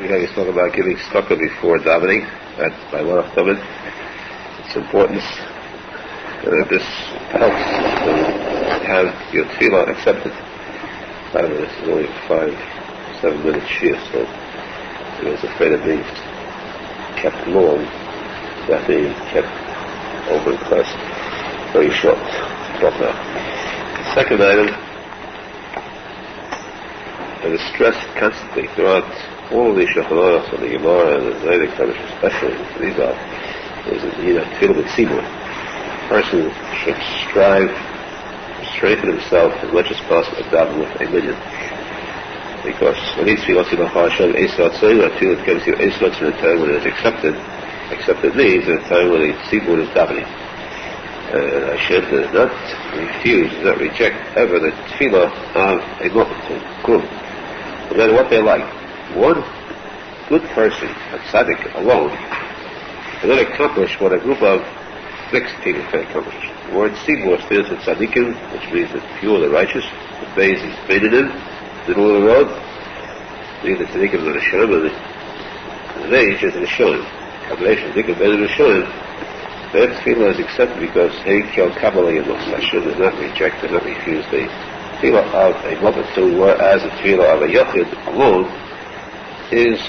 he's talking about giving tzedakah before davening. That by one of them, its importance. This helps to have your tefillah accepted. By the way, this is only a 5-7 minute shiur, so I was afraid of being kept long. That being kept over in class very short. Talk now. The second item, and it's stressed constantly throughout all of the Shulchan and the Gemara and the Zaydik especially, these are, is that tefillah b'tzibur. A person should strive to strengthen himself as much as possible to daven with a minyan. Because when he's tefillah Hashem, Eisvat Tzayim, that tefillah comes to Eisvat in a time when it is accepted means in a time when the tzibur is davening. Hashem does not refuse, does not reject ever the tefillah of a kiruv, no matter what they're like. One good person, a tzadik alone, cannot accomplish what a group of mixed people can accomplish. The word tzibur stands for tzadikim, which means the pure, the righteous. The base is beinanim, middle of the road. Meaning the tzadikim are the Hashem, and the age is the Rishonim. Combination of tzadikim, beinanim, and Rishonim. That tefillah is accepted because Hey Kel Kabbalah Yamos. Hashem does not reject, does not refuse the tefillah of a multitude, whereas the tefillah of a yachid alone is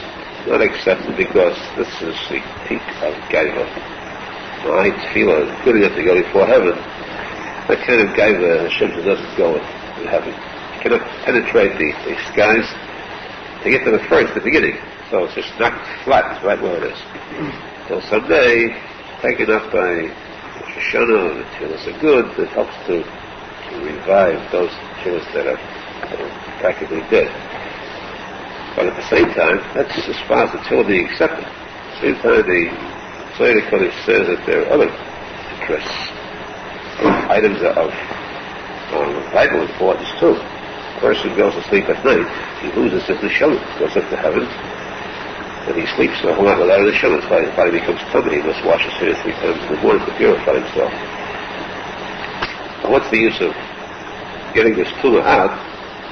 not accepted because this is the peak of gaiva. My tefillah is good enough to go before heaven. That kind of gaiva, Hashem doesn't go in heaven. You cannot penetrate the skies to get to the beginning. So it's just knocked flat right where it is. Till someday, taken up by Shoshana, the tefillahs are good, it helps to revive those tefillahs that are practically dead. But at the same time, that's as far as the tefillah being accepted. At the same time, the Zohar Kodesh says that there are other interests, items of vital importance too. A person goes to sleep at night, he loses his neshama, goes up to heaven, and he sleeps a whole lot without a neshama. That's why his body becomes tummy. He must wash his hair 3 times in the morning to purify himself. What's the use of getting this tumah out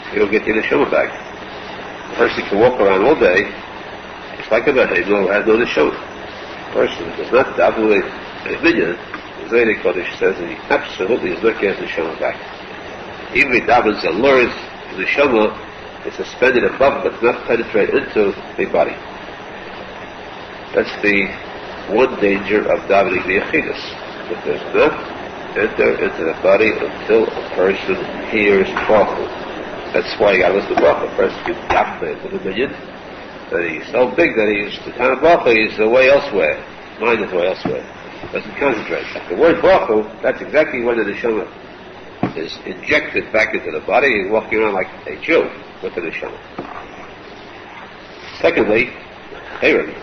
if you don't get your neshama back? A person can walk around all day, it's like a behemoth who has no neshama. A person who does not daven with a minyan, the Zohar Kodesh says that he absolutely is not getting his neshama back. Even if he davens and learns, the neshama is suspended above but does not penetrate into the body. That's the one danger of davening the yachidus. It does not enter into the body until a person hears Baruch. That's why you got to listen to Baruch. A person can daven with a minyan, and he's so big that he's the time of Baruch, he's away elsewhere. Mind is away elsewhere. Doesn't concentrate. The word Baruch, that's exactly when the neshama is injected back into the body. He's walking around like a Jew with the neshama. Secondly, Aharon.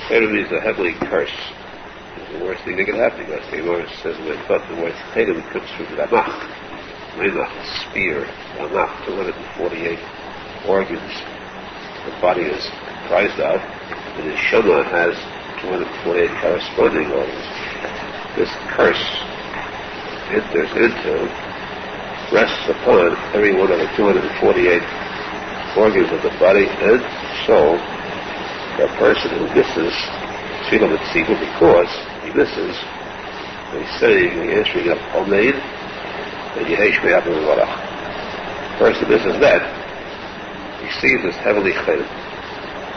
Aharon is a heavenly curse. It's the worst thing that can happen because the Gemara says when the word Aharon comes from Ramach. Ramach, spear. Ramach, 248 organs the body is comprised of. And the neshama has 248 corresponding organs. This curse enters into, rests upon every one of the 248 organs of the body and soul. A person who misses tefillah b'tzibur because he misses, he's saying, the answering of Amen and Yehesh Me'avu V'Varach. A person misses that, he sees this heavenly chayim.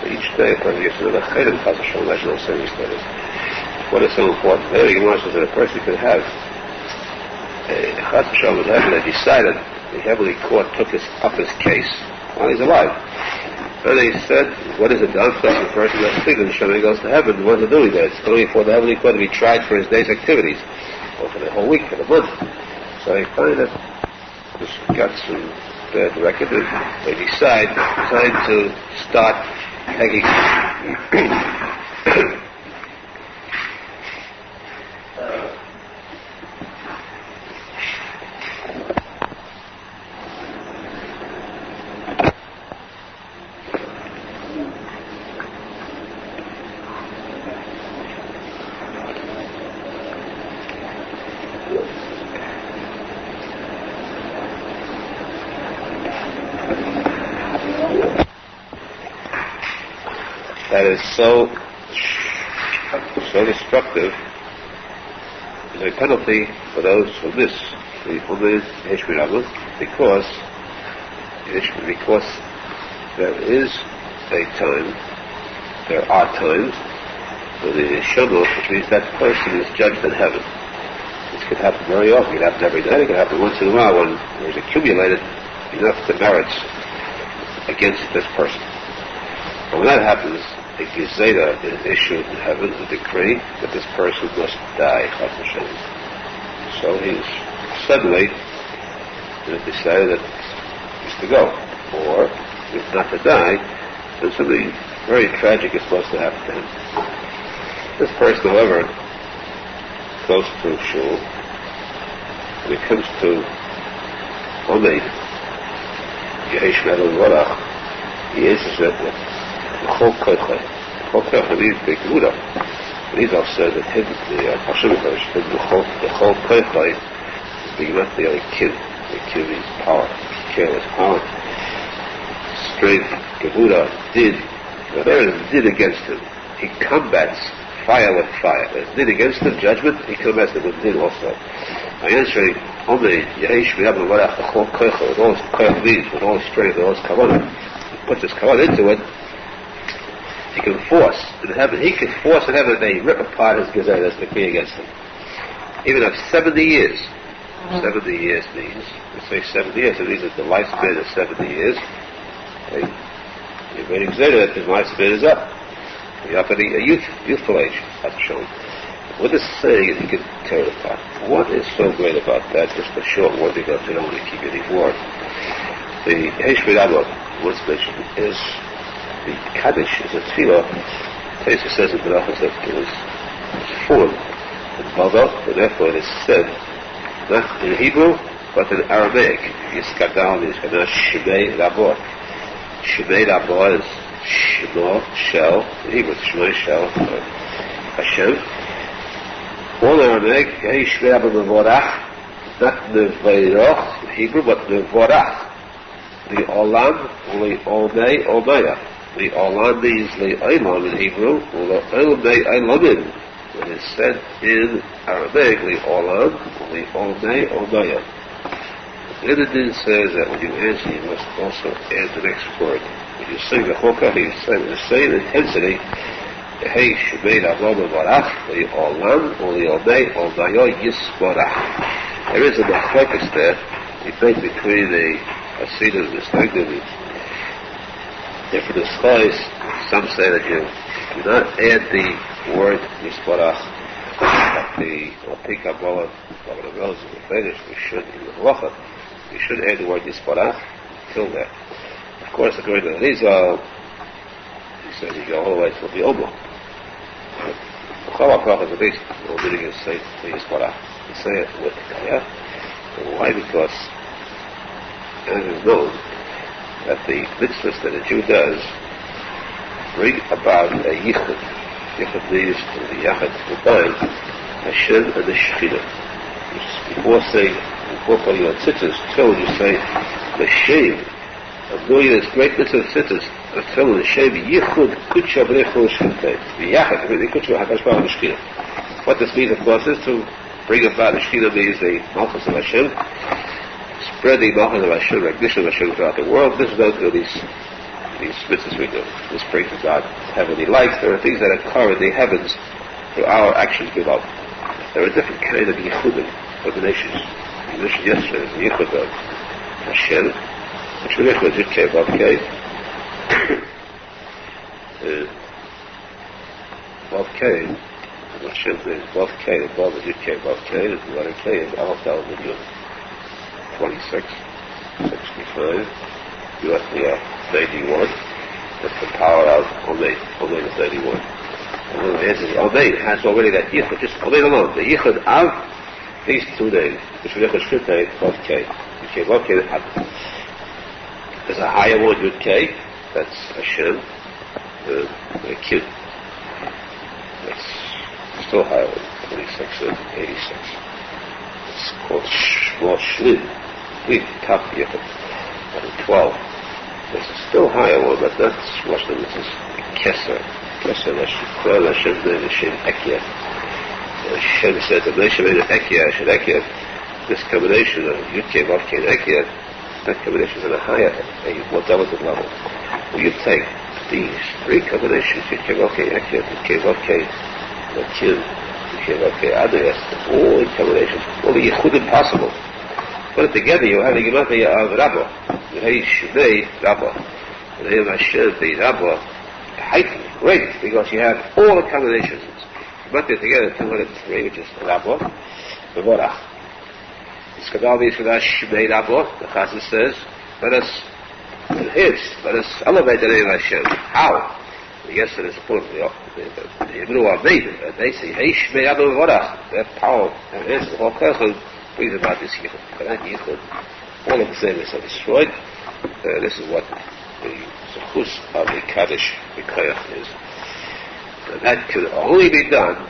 Each day a person gets another chayim, Chas Hashem, that's no serious status. What is so important? There, the Gemara says that a person could have a Chas Hashem in heaven that decided the heavenly court took up his case while he's alive. And they said, what is it done for the person that's sleeping? The Neshama goes to heaven. What is it doing there? It's going for the heavenly court to be tried for his day's activities, or for the whole week, for the month. So they find that this got some bad record, and they decide to start taking is so destructive, is a penalty for those who miss the Ummah Heshmirabah, because there are times when the Neshama, which means that person is judged in heaven. This could happen very often. It could happen every day. It could happen once in a while when there's accumulated enough demerits against this person. And when that happens, a gezeda is issued in heaven, a decree that this person must die. So he's suddenly decided that he's to go. Or, if not to die, then something very tragic is supposed to happen to him. This person, however, goes to shul, when it comes to Omeid, Yehesh Mendel Schneerson, he answers it with Chol Koichai. Chol Koichai means the kiruv. Arizal said that him, the Hashem verse, the Chol Koichai is being met the kid. The kid means power, careless power, strength, kiruv, did. But there is did against him. He combats fire with fire. There's did against him, judgment, he combats it with did also. By answering only Yehesh Mendel Schneerson, with all his koich means, with all his strength, with all his kavanah, he puts his kavanah into it, he can force in heaven that they rip apart his gezerah that's decree against him. Even after 70 years. 70 years means, we say 70 years, it means that the lifespan is 70 years. You're waiting gezerah that his lifespan is up. You're up at a youthful age, that's shown. What this is saying is he can tear it apart. What is so great about that? Just a short word because we don't want to keep any more. The Yehesh Mendel, what's mentioned, is the Kaddish, is a tefillah. Teshuva says in Menachem that it was formed in Bavly, and therefore it is said not in Hebrew, but in Aramaic. Yiskadal means Shemei Rabor. Shemei Rabor is Shema, Shell. In Hebrew it's Shema, Shell, Hashem. All Aramaic, Yehesh Mendel Mevorach, not Nevoirach in Hebrew, but Nevorach. The Olam, the Olmei, Olmeya. The Olam means the Olam in Hebrew, or the Olmei, Olamin. When it's said in Aramaic, the Olam, the Olmei, Olmeya. The Indian says that when you answer, you must also add the next word. When you sing the Chokah, you say with the same intensity, Hey, Shemei Rabom Barach, the Olam, or the Olmei, Olmeya, Yisborach. There is a machlokes there, debate between the Chassidut and the esteemed. Different skies, some say that you do not add the word Yisborach, but the Alpi Kabbalah, Rabbi Nachman, the Finish, we should, in the Halacha, we should add the word Yisborach till there. Of course, according to Arizal, he says you go all the way to the Omo. Chavruta is the basic, no meaning is say the Yisborach. You say it with Kaya. Why? Because it is known that the mitzvahs that a Jew does bring about a yichud. Yichud means to the yachad combine Hashem and the Shekhinah. Before putting on tzitzis, tefillin, you say L'shem. I'm doing this great mitzvah of tzitzis. Tefillin L'shem yichud kudsha b'nechol Shekhinah. The yachad really kudsha hakadosh baruch hu Shekhinah. What this means, of course, is to bring about the Shekhinah means the malchus of Hashem. Spread the Malchus of Hashem, recognition of Hashem throughout the world. This is not through these mitzvahs we do. This brings about heavenly lights. There are things that occur in the heavens through our actions below. There are different kinds of yichudim for the nations. The mission yesterday is the yichud of Hashem, which we yichud Yud-Kei Vav-Kei. Vav-Kei, Hashem's name is Vav-Kei, the Vav is Yud-Kei Vav-Kei, and the letter Kei is Aleph Dalet Yud. 26, 65, you have the 91. That's the power of Omeid. Omeid is 91. And the answer is Omeid has already that yichud, just Omeid alone. The yichud of these two names, which we yichud Shkutei, Vav-Kei. Yud-Kei Vav-Kei, there's a higher one, Yud-Kei, that's Hashem, the Kid. That's still higher one, 26 and 86. It's called Shmo Shlim. Top yichud. 12. There's a still higher one, but that's much of this is Keser. Hashem's name is Shem Ekia. Hashem says that Menachem Mendel Schneerson, this combination of Yud-Kei, Vav-Kei, and Ekia, that combination is at a higher, a more delicate level. Where you take these three combinations, Yud-Kei, Vav-Kei, Ekia, Yud-Kei, Vav-Kei, Vav-Kei, Yud-Kei, Vav-Kei, Adayas, all in combinations, all the Yichudim possible. Put it together, you have the Gematria of Rabba, the Hey Shmei Rabba, the name of Hashem, the Rabba, heightened, great, because you have all the combinations. But they're together 203, which is Rabba, the Vorach. It's Kadali Shadash Shmei Rabba, the Chassidut says, let us elevate the name of Hashem. How? Yes, it is important. The Hebrew are made, they say, Hey Shmei Rabba Vorach, their power, and answer the whole question, brings about this Yichud. All of the things are destroyed. This is what the Zechus of the Kaddish, the Koyach is. And that can only be done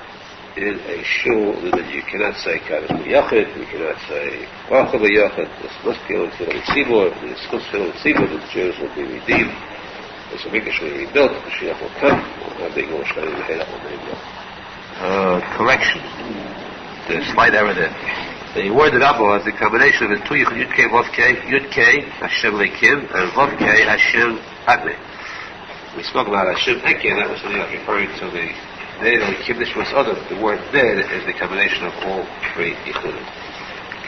in a shul that you cannot say Kaddish B'Yachid, you cannot say Baruch B'Yachid. This must be on Tefillah Tzibur. This must be on Tzibur that the Jews will be redeemed. This will be rebuilt. The Mashiach will come. We'll have the Yerushalmi will be rebuilt. Correction. There's a slight error there. The word Rabba is the combination of the two Yud-Kei, Vav-Kei, Yud-Kei, Hashem Lekim, and Vav-Kei, Hashem Adme. We spoke about Hashem Eki, and that was something I was referring to the Ned and Kibnish was other. The word Ned is the combination of all three Yichudim.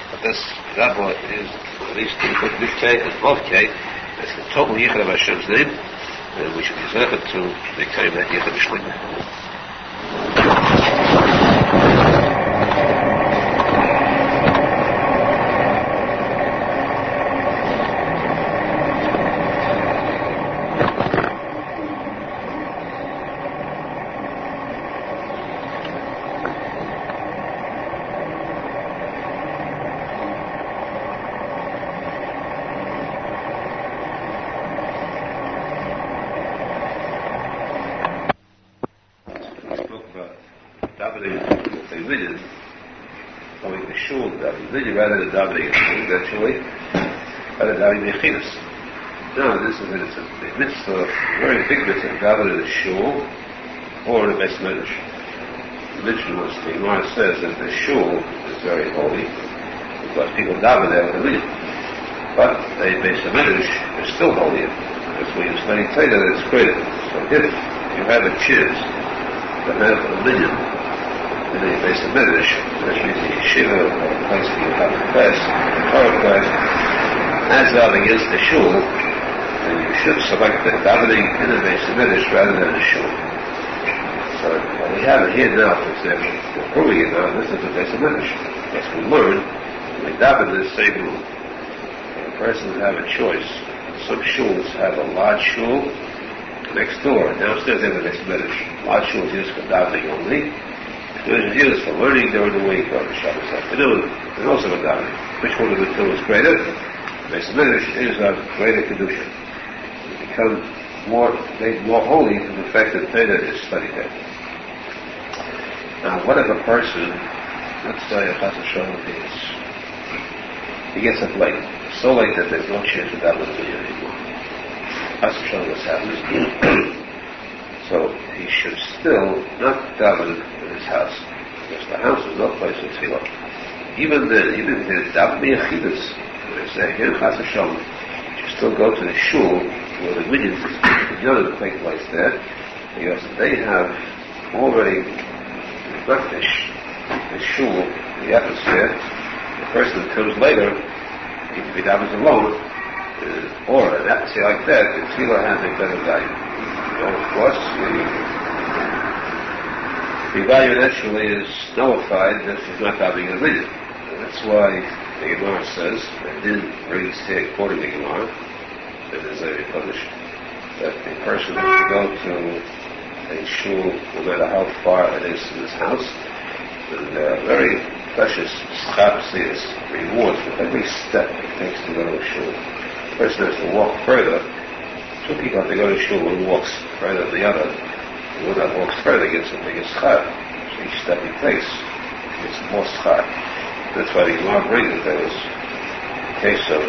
But this Rabba is at least Yud-Kei and Vav-Kei. That's the total Yichud of Hashem's name, and we should use that to claim that Yichud B'Shleimah. Rather than davening eventually, rather than davening Yechidus. No, this is a mitzvah, a very big mitzvah, davening in the shul or in the Beis Medrash. The Gemara says that the shul is very holy because people daven there with a minyan. But the Beis Medrash is still holy. That's why you study Torah that it's greater. So if you have a chance to have a minyan in the Beis Medrash, which means the yeshiva or the place where you have the class, the Torah class, as out against the shul, then you should select the davening in the Beis Medrash rather than the shul. So what we have here now, for example, we're proving it now, this is the Beis Medrash. As we learn, we daven in the same room. A person will have a choice. Some shuls have a large shul next door. Downstairs they have the Beis Medrash. Large shuls used for davening only. There's used for learning during the week or the Shabbos afternoon, and also for davening. Which one of the two is greater? Beis Medrash is of greater kedusha. You become made more holy from the fact that Torah is studied there. Now, what if a person, let's say a Chas V'Shalom, he gets up late, so late that there's no chance of davening anymore. Chas V'Shalom, this happens. So he should still not daven in his house, because the house is no place for tefillah. Even then, even if there's davening Yechidus, they say here in Chas V'Shalom, you still go to the shul where the minyans take place there, because they have already refreshed the shul, the atmosphere. The person that comes later, if he davens alone, or an atmosphere like that, the tefillah has a better value. Of course, the value naturally is nullified if he's not having a minyan. That's why the Gemara says, that didn't really say according to the Gemara, that is very published, that the person has to go to a shul no matter how far it is from his house, and there are very precious schapsias, rewards for every step it takes to go to a shul. The person has to walk further. Two people have to go to shul, one walks further than the other, and one that walks further gets a bigger schar. So each step he takes gets more schar. That's why the Gemara brings that there was a case of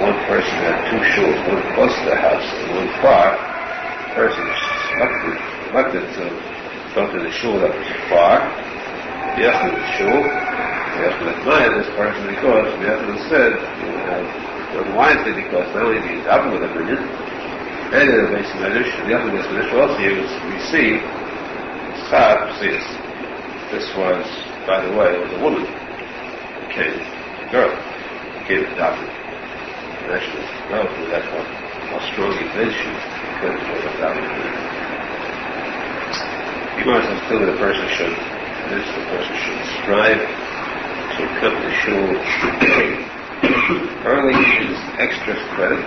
one person had two shuls, one close to the house and one far. The person selected the neglected to go to the shul that was far. Yaakov the shul. Yaakov admired this person because Yaakov said, done wisely, because not only did he daven with a minyan, and in the base of Medrash, the Yaakov base of Medrash also he was received Chassidut. This was, by the way, it was a woman who came, a girl, who came to daven. And actually, relatively that's how strong he is, she couldn't go to daven. You must have still that a person should strive to come to shul early is extra credit,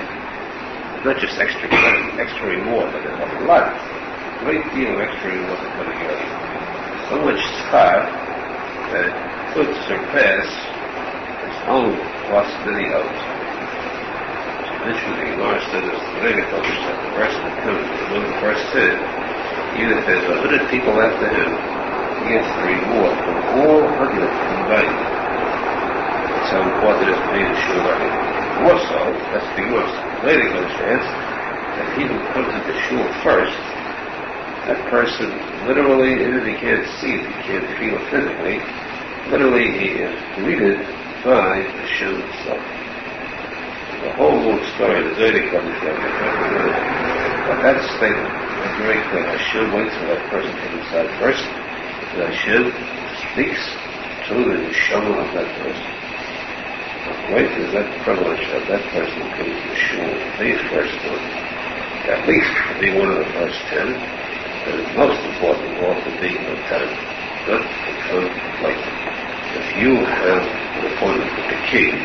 not just extra credit, extra reward, but a lot, a great deal of extra reward for coming early. So much schar that it could surpass its own possibility. Literally, Gemara said this, the person that comes, when the first sin, even if there's 100 people after him, he gets the reward from all 100 combined. That's how important it is to be in shul early. More so, that's the worst. Later understands that he who comes into shul first, that person literally, even if he can't see it, he can't feel it physically, literally he is greeted by Hashem himself. The whole little story, the tzadik comes from but that statement is very clear. Hashem waits for that person to come inside first, and Hashem speaks to the neshama of that person. How great is that privilege of that person coming to the shul, the first one, at least to be one of the first 10, but it's most important of all to be on time, not to come late. If you have an appointment with the king,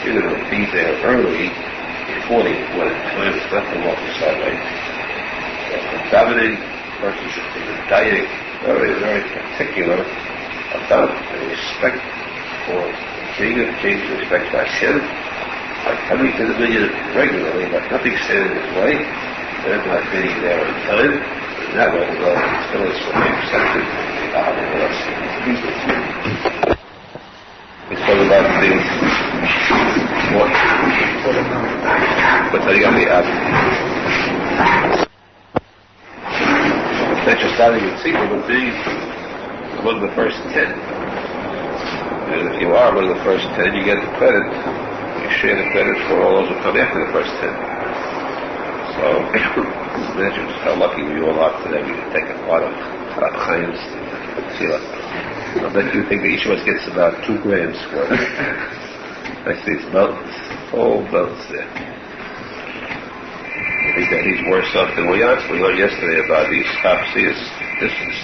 you're going to be there early before the appointed time. It's not to walk beside late. For davening, the person should be medayek, very, very particular about the respect for the king of kings, respect for Hashem, by coming to the minyan regularly, but nothing standing in his way, and not being there on time, and that way the still is what we accepted We spoke about things. What? But you got the not just starting with secret, but being among the first 10. And if you are among the first 10, you get the credit. You share the credit for all those who come after the first 10. So imagine just how lucky we all are today. We can take a part of Rav Chaim's tefillah. I bet you think that each of us gets about 2 grams worth. I see it's mountains, whole mountains there. I think that he's worse off than we are. We learned yesterday about these Chassidus. This is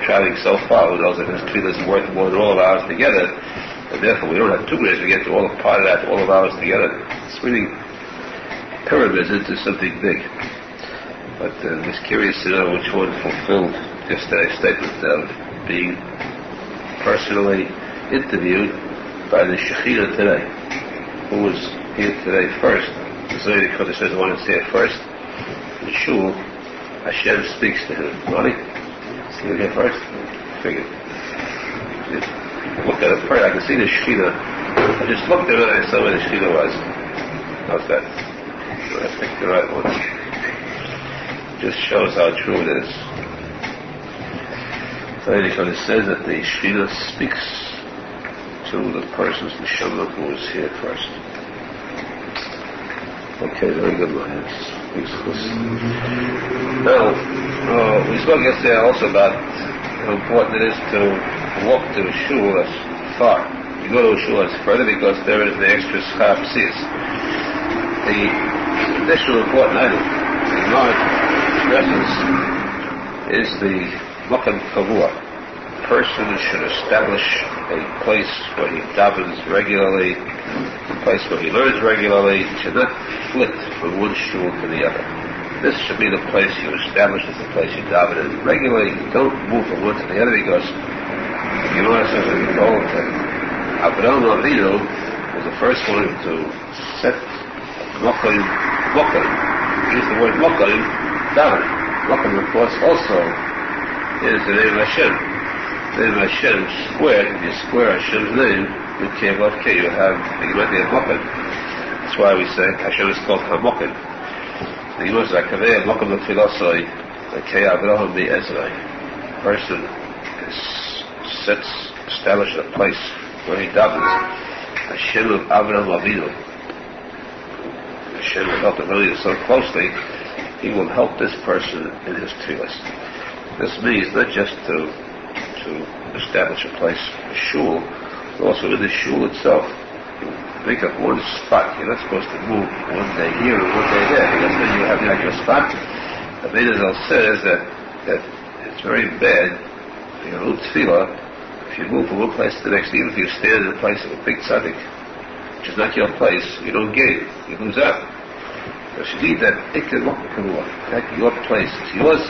traveling so far. Who knows if his tefillah is worth more than all of ours together? And therefore, we don't have 2 grams. We get to all a part of that, all of ours together. It's really pyramids into something big. But I'm just curious to know which one fulfilled yesterday's statement of being personally interviewed by the Shekhinah today. Who was here today first? The Zaydik Kodesh says the one that's here first. In Shul, Hashem speaks to him. Money? See him here first? Figured. Look at it first. I can see the Shekhinah. I just looked at it and I saw where the Shekhinah was. How's that? I picked the right one. Just shows how true it is. Zaydik Kodesh says that the Shekhinah speaks to the person's neshama who was here first. Okay, very good, Mahesh. Now, we spoke yesterday also about how important it is to walk to a shul that's far. You go to a shul that's further because there is the extra Chassidus. The additional important item, the Gemara stresses, is the Menachem Mendel. Person should establish a place where he davens regularly, a place where he learns regularly. He should not flit from one shul to the other. This should be the place you establish as the place you daven in regularly. Don't move from one to the other because you know says that we're told that Avraham was the first one to set Mokim. Use the word Mokim, daven. Mokim, of course, also is the name of Hashem. The name of Hashem squared. If you square Hashem's name, you have the Gemara Mokim. That's why we say Hashem is called HaMokim. The Gemara says, "Akavei Mokim L'Tfilosoi R Avraham person established a place where he davens Hashem of Avraham Avinu. Hashem will help him so closely, he will help this person in his tefillas. This means not just to establish a place, a shul, but also in the shul itself. Make up one spot. You're not supposed to move one day here and one day there, because then you have the actual spot. Arizal says that it's very bad for your own tefillah if you move from one place to the next. Even if you stand in the place of a big tzadik, which is not your place, you don't gain, you lose out. Because you need that that your place is yours,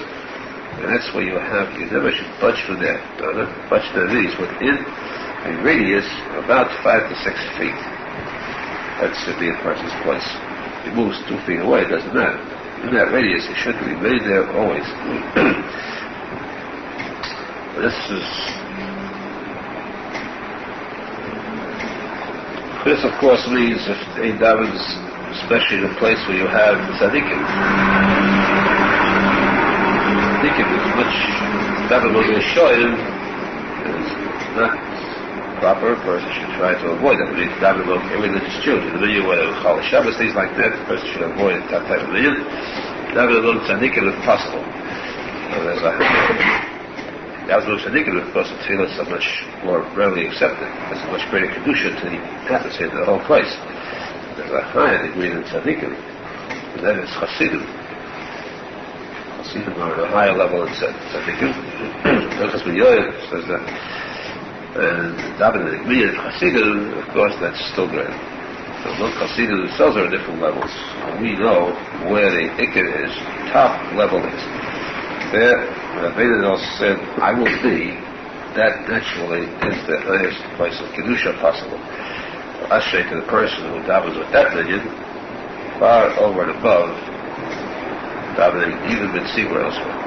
and that's where you have. You never should budge from there. Not budge to these within a radius of about 5 to 6 feet. That should be a person's place. If he moves 2 feet away, it doesn't matter. In that radius, he should remain there always. This, of course, means if he davens, especially in a place where you have tzadikim. Tzadikim is much daven on the shoyim is not proper. A person should try to avoid that. We need to daven on a religious Jew. In the minyan where there are Shabbos, things like that, the person should avoid that type of minyan. Daven on tzadikim if possible. There's a daven on tzadikim, of course, the tefillah is so much more readily accepted. There's a much greater kedusha to the atmosphere, to the whole place. There's a higher degree than tzadikim, and that is Chassidut. Chassidut are at a higher level than tzadikim. Because Yoel says that. And daven in the Chassidut, of course, that's still greater. So among Chassidut themselves are at different levels. We know where the ikar is, top level is. There, Rabbi Nachman said, I will be, that naturally is the highest place of kedusha possible. Ashrei to the person who davens with that minyan, far over and above davening even mitzvah elsewhere.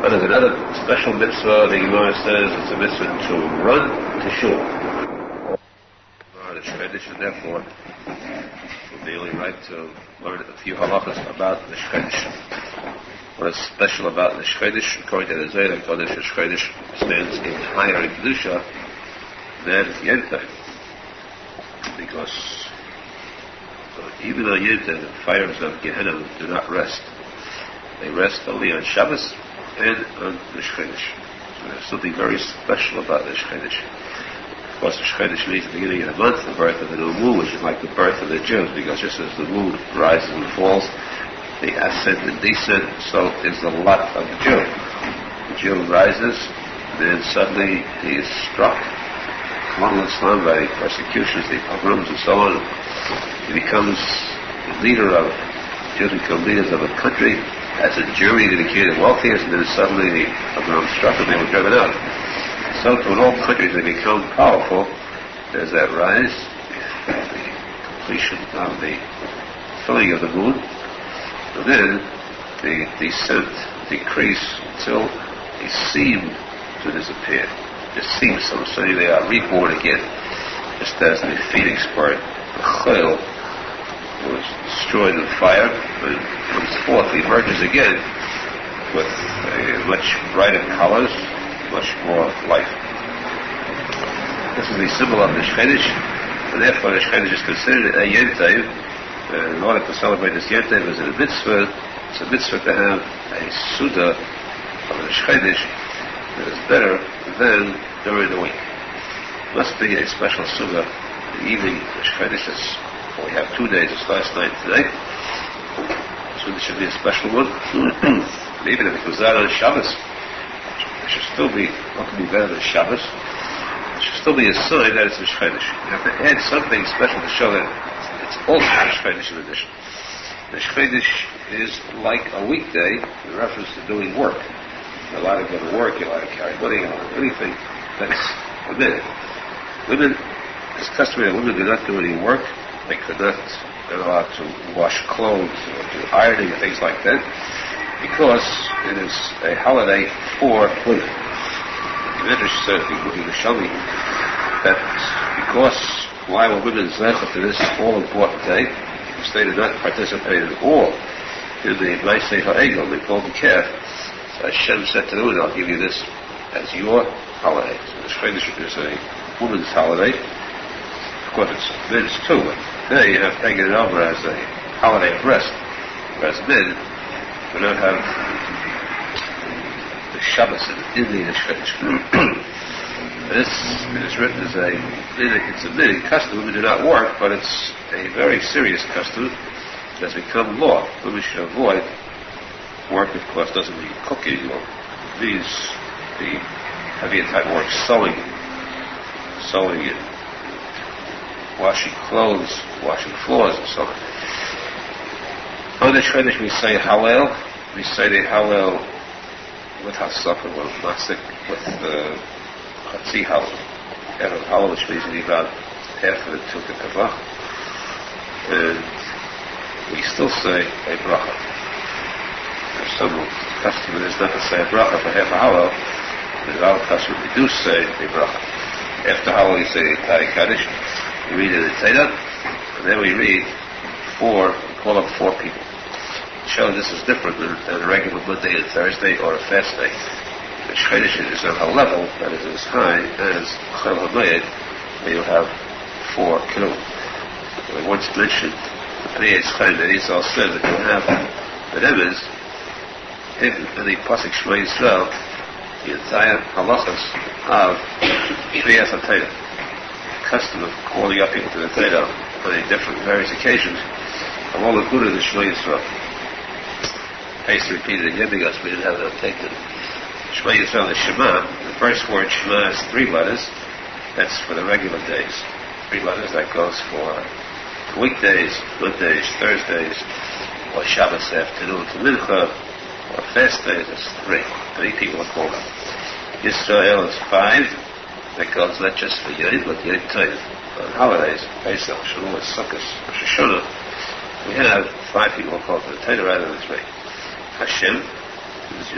But there's another special mitzvah, the Gemara says it's a mitzvah to run to shul. The Shchedesh, and therefore it would be only right to learn a few halachas about the Shchedesh. What is special about the Shchedesh, according to the Zohar, the Shchedesh stands in higher in kedusha than Yentah. Because even on Yentah, the fires of Gehenna do not rest. They rest only on Shabbos and on the Shchedesh. So there's something very special about the Shchedesh. Of course, the Shchedesh means the beginning of the month, the birth of the new moon, which is like the birth of the Jews, because just as the moon rises and falls, the ascent and descent, so is the lot of the Jew. The Jew rises, then suddenly he is struck, among Islam, by persecutions, the pogroms and so on. He becomes the leader of, Jews become leaders of a country. As a Germany, they became the wealthiest, and then suddenly the pogroms struck and they were driven out. So in all countries they become powerful. There's that rise, the completion of the filling of the moon, and then the descent, decrease until they seem to disappear. They seem, so to say, they are reborn again. Just as the phoenix bird, the chayil, was destroyed in fire, and comes forth, he emerges again with much brighter colors, much more life. This is the symbol of the Shchedesh, and therefore the Shchedesh is considered a Yentayv. In order to celebrate this Yentayv as a mitzvah, it's a mitzvah to have a Suda of the Shchedesh that is better than during the week. It must be a special Suda in the evening. The Shchedesh is, well, we have 2 days, it's last night and tonight. So this should be a special one. And even if it goes out on Shabbos, it should still be, not to be better than Shabbos, it should still be a sign that it's a Shchedesh. You have to add something special to show that it's also a Shchedesh in addition. The Shchedesh is like a weekday in reference to doing work. You're allowed to go to work, you're allowed to carry money, you're allowed to do anything that's permitted. Women, it's customary that women do not do any work. They could not, they're allowed to wash clothes or do ironing and things like that, because it is a holiday for women. The Medrash said in Yerushalmi that because why were women zeichet to this all-important day? Because they did not participate in all in the Maaseh Ha'egel, they called the calf. So Hashem said to the woman, I'll give you this as your holiday. So the Shchodesh is a woman's holiday. Of course, it's men's too, but there you have taken it over as a holiday of rest. Whereas men, we don't have the Shabbos in the Shchodesh. This is written as it's a mini custom. Women do not work, but it's a very serious custom. It has become law. Women should avoid work, of course, doesn't mean cooking or means the heavier type work, sewing and washing clothes, washing floors, and so on. On the Shchodesh we say Hallel. We say the Hallel with Hasafar, with Masik, with Chatzi Hallel. Half of Hallel, which means about half of it to the Kavach. And we still say a bracha. There's some custom is not to say a bracha for half a Hallel. There's our custom we do say a bracha. After Hallel you say a Tari Kaddish. We read it in Teda, and then we read we call up 4 people. Show this is different than a regular Monday and Thursday or a fast day. The Shchodesh is on a level that is as high as Chol HaMoed, where you have 4 kiruv. We once mentioned the Arizal said that you have the Emes in the posek Shema Yisrael, the entire halachas of Kriyas HaTorah, custom of calling up people to the Torah on various occasions, are all included in the Shema Yisrael. I used to repeat it again because we didn't have it taken. Shema Yisrael, the Shema, the first word Shema is 3 letters. That's for the regular days. 3 letters, that goes for weekdays, Mondays, Thursdays, or Shabbos afternoon to Mincha, or fast days, that's 3. 3 people are called up. Yisrael is 5. That goes not just for Yom, but Yom Tov. On holidays, Pesach, Shavuot, Sukkot, Rosh Hashanah, we have 5 people called to the Torah rather than 3. Hashem, that's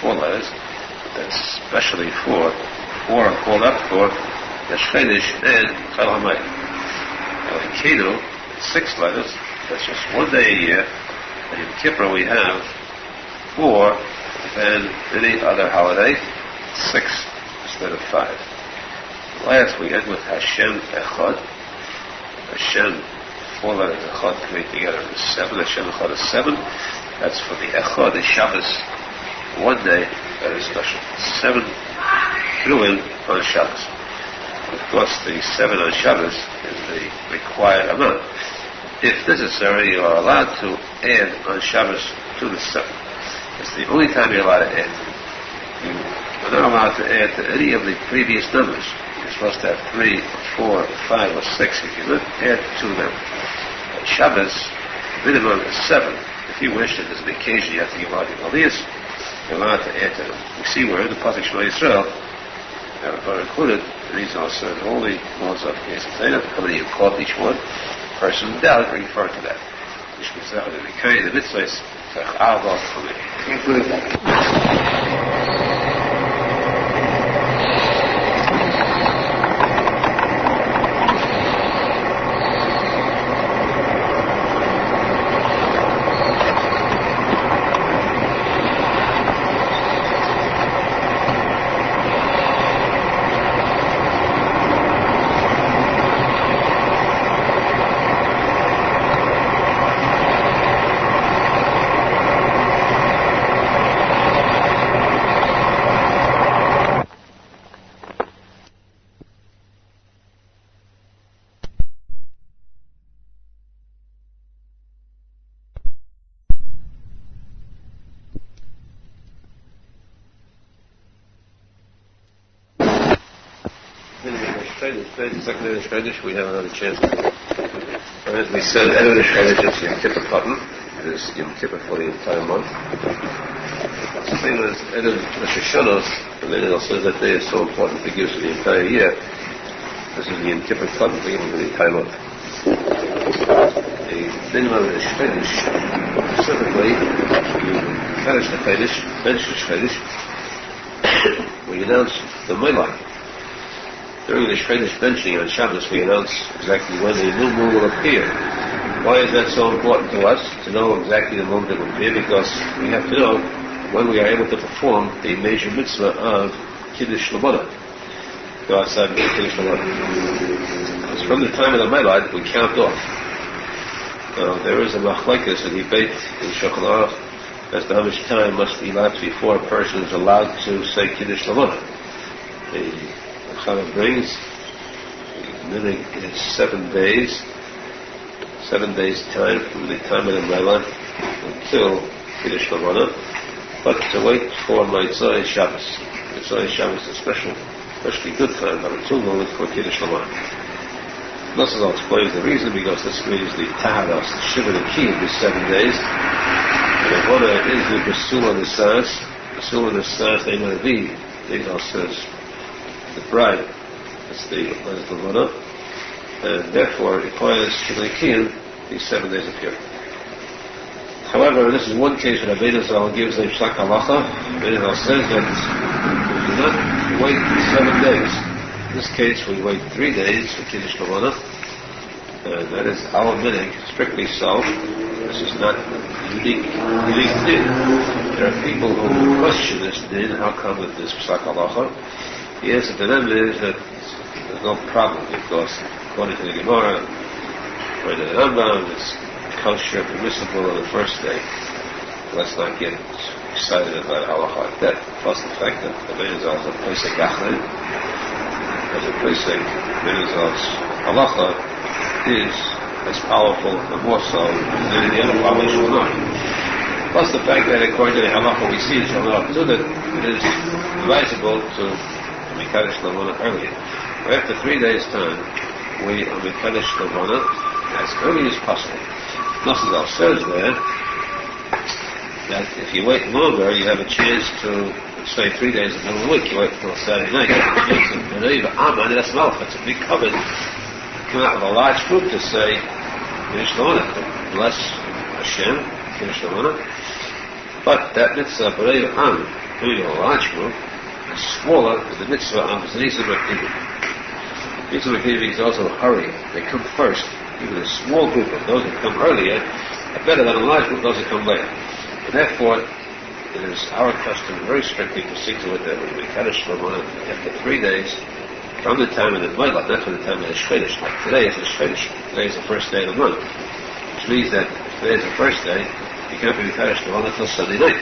4 letters, but that's especially 4 are called up for the Shchodesh and Chol HaMoed. Kenu, 6 letters, that's just 1 day a year, and in Kippur we have 4, and any other holiday, 6 instead of 5. Last we end with Hashem Echad. Hashem, 4 letters, Echad, 3 together is 7. Hashem Echad is 7. That's for the Echad, the Shabbos, 1 day, that is special. 7 kiruvim on Shabbos. Of course, the 7 on Shabbos is the required amount. If necessary, you are allowed to add on Shabbos to the 7. It's the only time you're allowed to add. You are not allowed to add to any of the previous numbers. You're supposed to have 3, 4, 5, or 6. If you not add to them. On Shabbos, the minimum is 7. If you wish, if there's an occasion you have to give out your aliyahs, you're allowed to add to them. We see where in the posek Shema Yisrael are included. These are said all the laws of Torah. How many you caught each one? Person in doubt refer to that. Which means that would be carried the mitzvahs to Aharon for me. We have another chance. As we said, Erev the Shchodesh is Yom Kippur Cotton. It is Yom Kippur for the entire month. The same as Erev Rosh Hashanah, and then it also says that day is so important for gives for the entire year. This is the Yom Kippur Cotton for the entire month. The minimum of the Shchodesh, specifically, you finish the Shchodesh, we announce the Melech. During the Shchodesh benching on Shabbos, we announce exactly when the new moon will appear. Why is that so important to us, to know exactly the moment it will be? Because we have to know when we are able to perform the major mitzvah of Kiddush Lamona. Go outside and do Kiddush Lamona. Because from the time of the Melad, we count off. Now, there is a machlekes, a debate in Shulchan as to how much time must elapse before a person is allowed to say Kiddush Lamona. The Chama brings, the minhag is 7 days. 7 days time from the time of the Melad until Kiddush Lamona, but to wait for Motzei Shabbos. Motzei Shabbos is especially good time, but until moment for Kiddush Lamona. Arizal explains the reason, because this means the Taharas, the Shiva, the Key is 7 days. And the Lamona is the Besula Nisas. Besula Nisas, they might be. Arizal says the bride is the Lamona. And therefore it requires Shulchan these 7 days of period. However, this is one case where Rabbi Arizal gives a psak halacha. Rabbi Arizal says that we do not wait 7 days. In this case, we wait 3 days for Kiddush Lamona, and that is our minhag, strictly so. This is not unique din. There are people who question this din. How come with this psak halacha? The answer to them is that there's no problem, because according to the Gemara, according to the Rambam, it's kosher, permissible on the first day. Let's not get excited about halacha like that. Plus the fact that the Arizal is a posek Aharon, as a posek, Arizal's halacha is as powerful and more so than any other Bavly Shulchan. Plus the fact that according to the halacha we see in Shulchan that it is advisable to make Kiddush Lamona earlier. After 3 days' time, we are Kiddush Lamona as early as possible. Arizal says there that if you wait longer, you have a chance to say 3 days in the middle of the week. You wait until Saturday night, you have a chance to that's Malach. It's a big covenant. Come out with a large group to say Kiddush Lamona, bless Hashem, Kiddush Lamona. But that mitzvah, doing a large group, is smaller than the mitzvah of Znisim Akivim. These activities also hurry. They come first. Even a small group of those that come earlier are better than a large group of those that come later. And therefore, it is our custom very strictly to see to it that when we Kiddush Lamona after 3 days from the time of the Melad, not from the time of the Shvedish. Like today is the Shvedish. Today is the first day of the month. Which means that if today is the first day, you can't be Kiddush Lamona until Sunday night.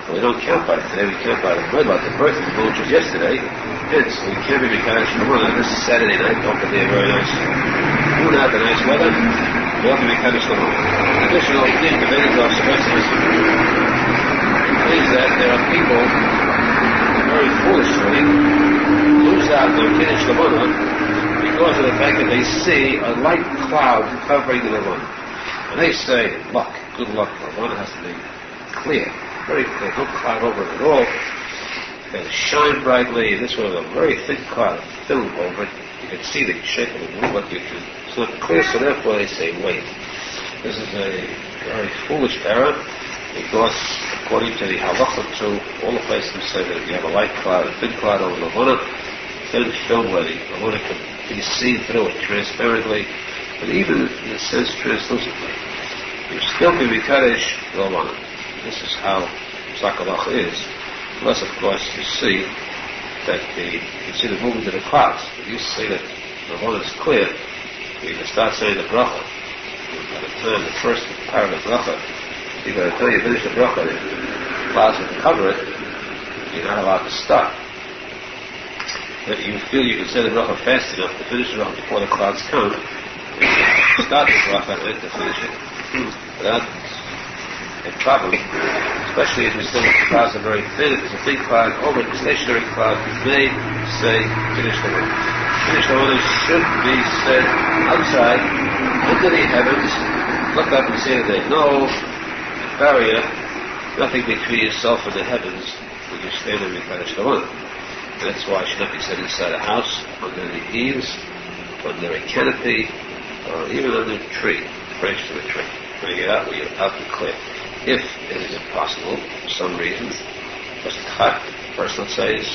And we don't count by today, we count by the Melad, the birth of the moon, which was yesterday. Hence, we can't be Kiddush Lamona this Saturday night. Don't get there very nice moon out, the nice weather. We have to be Kiddush Lamona. Additional thing, the Arizal stresses is that there are people very foolishly lose out their Kiddush Lamona because of the fact that they see a light cloud covering the Lamona. And they say, luck, good luck, Lamona has to be clear, very clear, no cloud over it at all. They shine brightly. This was a very thick cloud, film over it. You can see the shape of the moon, but it's not clear, so therefore they say, wait. This is a very foolish error, because according to the Halacha too, all the places say that if you have a light cloud, a thin cloud over the Lamona, then film where the Lamona can be seen through it transparently, but even in a sense translucently. You still can be Kiddush Lamona. This is how Halacha is. Unless, of course, you see that you can see the movement of the clouds. If you see that the Lamona is clear, you can start saying the bracha. By the time the first part of the bracha, by the time you finish the bracha, the clouds will cover it, you're not allowed to stop. If you feel you can say the bracha fast enough to finish the bracha before the clouds come, you start the bracha and to finish it without a problem, especially if the clouds are very thin. If it's a thin cloud over the stationary cloud, you may say Kiddush Lamona. Kiddush Lamona should be said outside, under the heavens. Look up and see that there's no barrier, nothing between yourself and the heavens when you stand in the Kiddush Lamona. That's why it should not be said inside a house, under the eaves, under a canopy, or even under a tree, branch of a tree. Bring it out where you're out and clear. If it is impossible, for some reason, because it's hot, the person, let's say, is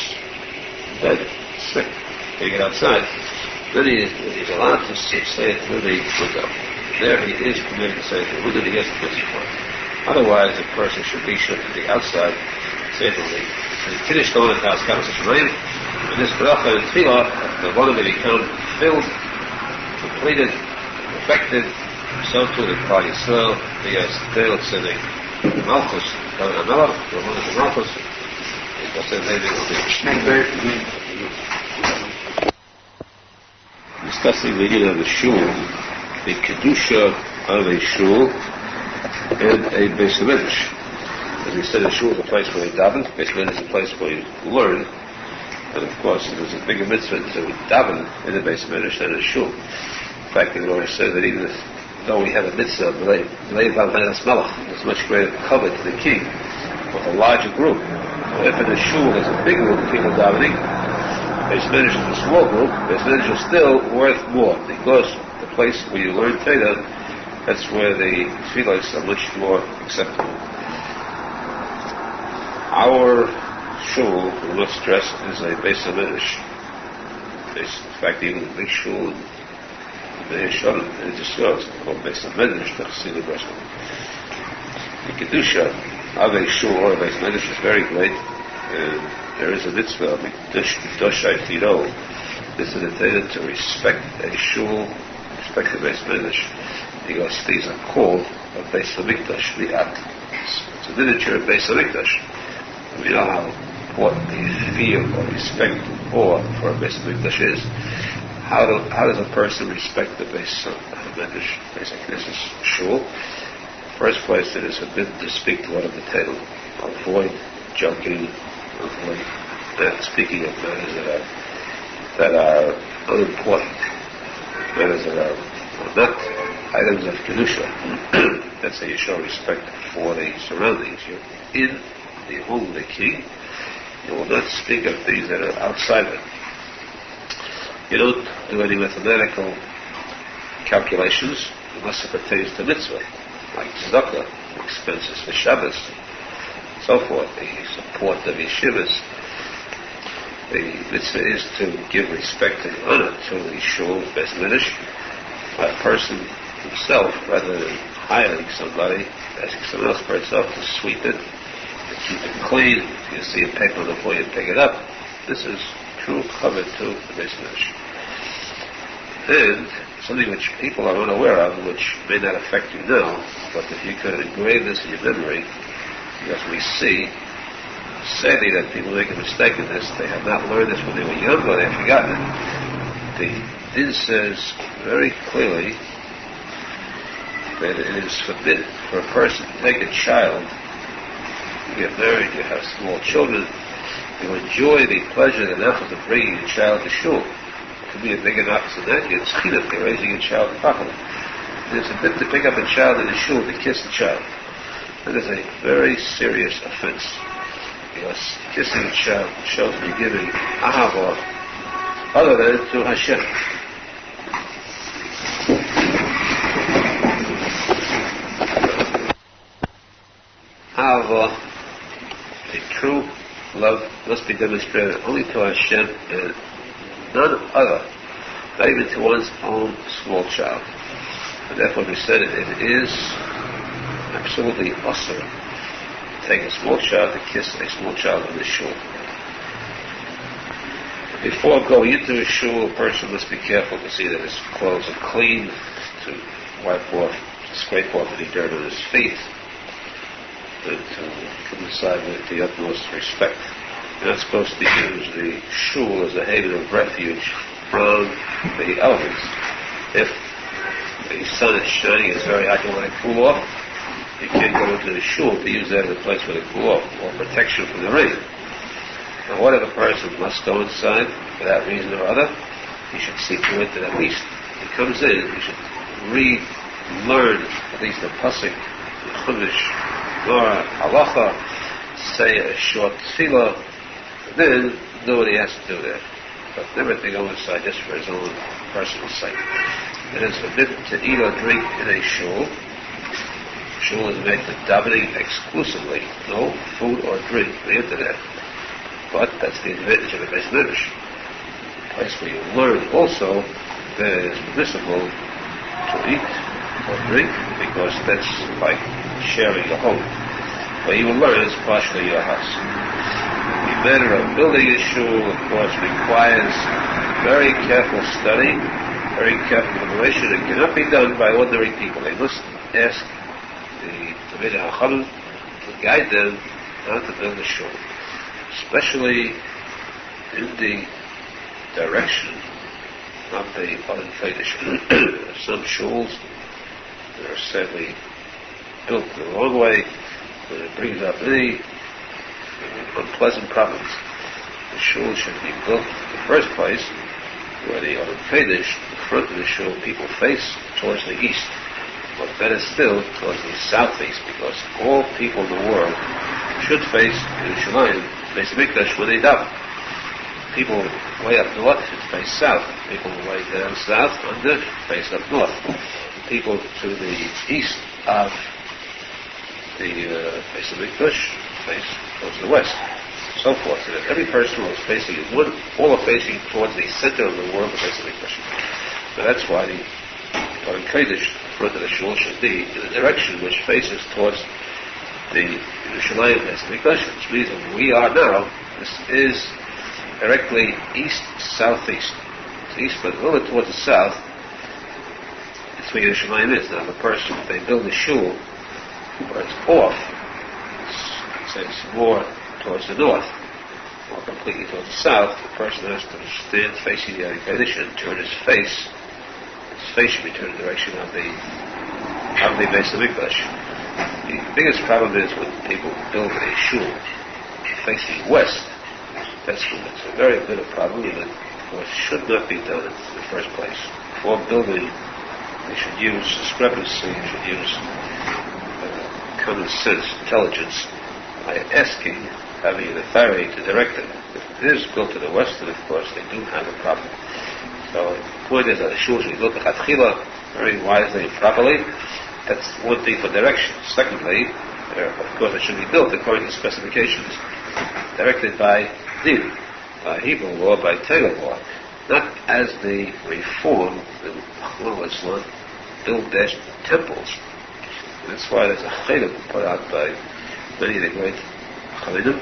dead, sick, can't get outside, then he's allowed to say it through the window. there he is permitted to say who did he get the mitzvah for. Otherwise, the person should be sure to the outside, say to the finished on the house, and this bracha and tefillah, the one may become filled, completed, perfected, so too the Klal Yisrael, the Esteemed sitting Malchus, the Melech, the one of the Malchus, discussing the meaning of the shul, the kedusha of a shul, and a beis midrash. As we said, a shul is a place where you daven, beis midrash is a place where you learn, and of course there's a bigger mitzvah to daven in the beis midrash than in a shul. In fact, the Gemara says that even though we have a mitzvah, it's much greater cover to the king with a larger group. So if in a shul there's a big group of people davening, beis midrash is a small group, beis midrash is still worth more because the place where you learn Torah, that's where the tefillahs are much more acceptable. Our shul, we must stress, is a beis midrash. In fact, even the big shul in the Yerushalmi, it just goes called beis midrash, the Chassidut Breslov. The kedusha of a shul or a beis midrash is very great, and there is a mitzvah, Mikdash Tiro. This is a Torah to respect a shul, respect the beis midrash, because these are called a beis hamikdash, it's a miniature beis hamikdash. We know how important the fear or respect or for a beis hamikdash is. How does a person respect the beis hamikdash? Basically, this is shul. First place, it is forbidden to speak to one of the table. Avoid joking, avoid speaking of matters that are unimportant, matters that are not items of kedusha. That's how you show respect for the surroundings. You're in the home of the king. You will not speak of things that are outside of it. You don't do any mathematical calculations unless it pertains to mitzvah, like tzedakah, expenses for Shabbos, so forth, the support of yeshivas. The mitzvah is to give respect and honor to the shul, beis midrash, by a person himself, rather than hiring somebody, asking someone else for itself to sweep it, to keep it clean. If you see a paper on the floor, you pick it up. This is true cover to the beis midrash. And something which people are unaware of, which may not affect you now, but if you could engrave this in your memory, because we see, sadly, that people make a mistake in this. They have not learned this when they were younger, they have forgotten it. The din says very clearly that it is forbidden for a person to take a child, you get married, you have small children, you enjoy the pleasure and effort of bringing a child to shul. To be a bigger nafs than that, you're esteemed, you're raising a child properly. It's forbidden to pick up a child in the shul to kiss the child. That is a very serious offense. Because kissing a child shows you're giving ahava other than to Hashem. Ahava, a true love, must be demonstrated only to Hashem and none other, not even to one's own small child. And therefore we said it is absolutely awesome to take a small child to kiss a small child in the shul. Before going into a shul, a person must be careful to see that his clothes are clean, to wipe off, to scrape off any dirt on his feet, and to come inside with the utmost respect. You're not supposed to use the shul as a haven of refuge from the elements. If the sun is shining, it's very hot, you want to cool off, you can't go into the shul to use that as a place where to cool off, or protection from the rain. Now, whatever person must go inside for that reason or other, he should see to it that at least he comes in, he should learn at least the posek, the chumash, Torah, Halacha, say a short tefillah, then do what he has to do there. But never to go inside just for his own personal sake. It is forbidden to eat or drink in a shul. Shul is made for davening exclusively. No food or drink may enter there. But that's the advantage of a beis midrash. A place where you learn also that it is permissible to eat or drink, because that's like sharing the home. But you will learn it's partially your house. The matter of building a shul, of course, requires very careful study, very careful preparation. It cannot be done by ordinary people. They must ask the Menachem to guide them how to build a shul, especially in the direction of the uninflated. Some shuls that are sadly built the wrong way, and it brings up many unpleasant problems. The shul should be built in the first place where the uninflated, the front of the shul, people face towards the east, or better still, towards the southeast, because all people in the world should face Yerushalmi, Beis Hamikdash, when they daven. People way up north should face south. People way down south, under, face up north. People to the east of the Beis Hamikdash face towards the west, so forth. So that every person who is facing all are facing towards the center of the world, the Beis Hamikdash. So that's why the Kodesh, front of the shul, should be in the direction which faces towards the Yerushalmi Beis Hamikdash, which means that we are now, this is directly east-southeast. It's east, but a little bit towards the south. It's where Yerushalmi is. Now, the person, if they build a shul where it's off, it's more towards the north, or completely towards the south, the person has to stand facing the Kodesh and turn his face. His face should be turned in the direction of the Beis Hamikdash. The biggest problem is when people build a shul facing west. That's a very bit of problem, and of course should not be done in the first place. Before building, they should use discrepancy, they should use common sense, intelligence, by asking, having an authority to direct it. If it is built to the west, then of course they do have a problem. So the point is that the shul should be built chatchila very wisely and properly. That's one thing for direction. Secondly, of course it should be built according to specifications, directed by Din, by Hebrew law, by Torah law, not as the Reform in Islam build their temples. And that's why there's a chaylim put out by many of the great chaylim.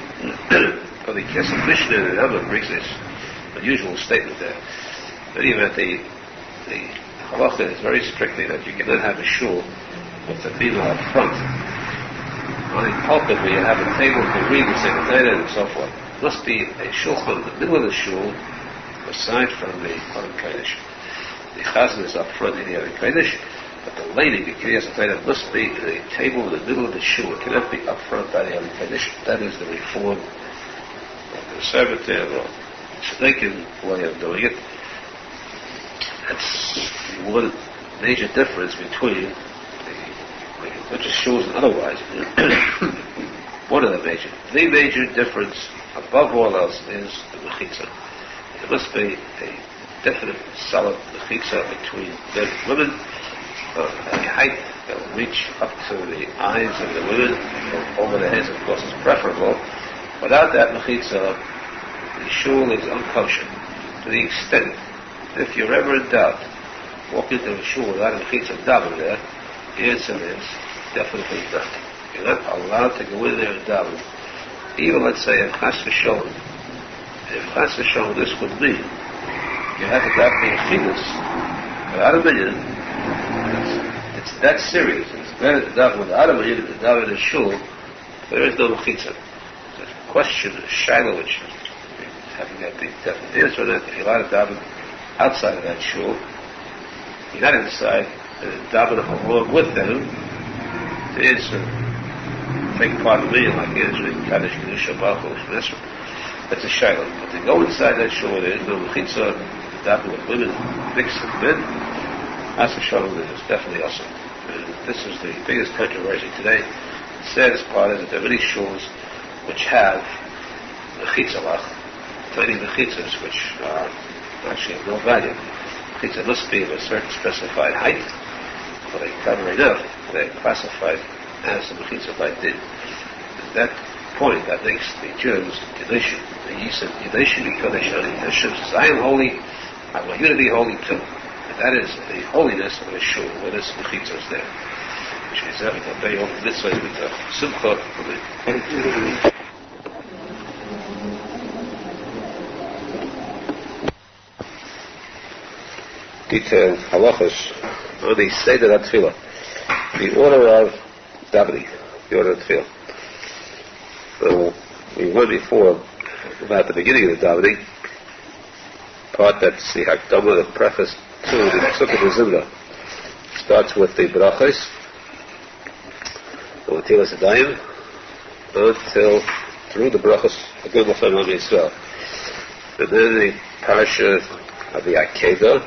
For the Kesef Mishnah and the Rambam brings this unusual statement there. But even the Halacha is very strictly that you cannot have a shul with the bima up front. On the pulpit where you have a table to read the Torah and so forth. Must be a Shulchan in the middle of the shul, aside from the Aron Kodesh. The Chazan is up front in the Aron Kodesh, but the lady, the Kriyas HaTorah, must be a table in the middle of the shul. It cannot be up front by the Aron Kodesh. That is the Reform of the conservative or tzadikim way of doing it. That's one major difference between the religious shuls and otherwise. One of the major difference above all else is the mechitza. There must be a definite, solid mechitza between men and women, a height that will reach up to the eyes of the women, over the heads, of course, is preferable. Without that mechitza, the shul is unkosher. To the extent, if you're ever in doubt, walk into a shul without a mechitza daven there, the answer is definitely not. You're not allowed to go in there and daven. Even, let's say, if Chas v'Sholom this would mean you have to daven the Achilas without a minyan, it's that serious. It's better to daven without a minyan than to daven in a shul. There is no mechitza. It's a question, a shiloh, which having that big definite answer that if you're allowed to daven outside of that shul, you're not inside, and daven along with them to answer. Take part of me, like answering Kaddish, Kedusha, Baruch, Shnesra. That's a shiloh. But to go inside that shul, there is no mechitza, daven with women, mixed with men. As a shalom, it is definitely awesome. And this is the biggest controversy today. The saddest part is that there are many shuls which have mechitzalach, tiny mechitzas, which are actually of no value. Mechitza must be of a certain specified height, but they cover enough, they're classified as a mechitza by din. At that point, that makes the Jews Kedushin. The Yisrael Kedushin, Kodeshani. Hashem says, I am holy, I want you to be holy too. That is the holiness of a shul, when this mechitza is there. Which is that they all mitzvahs with the simcha. Detailed halachas on the Seder HaTfilah, the order of davening, the order of Tfilah. We learned before about the beginning of the davening, part that's the Hakdama, the preface to the Pesukah Zimra. Starts with the brachos, the Netilas Yadayim, until through the brachos, Agim L'Chem Am Yisrael. And then the parasha of the Akedah,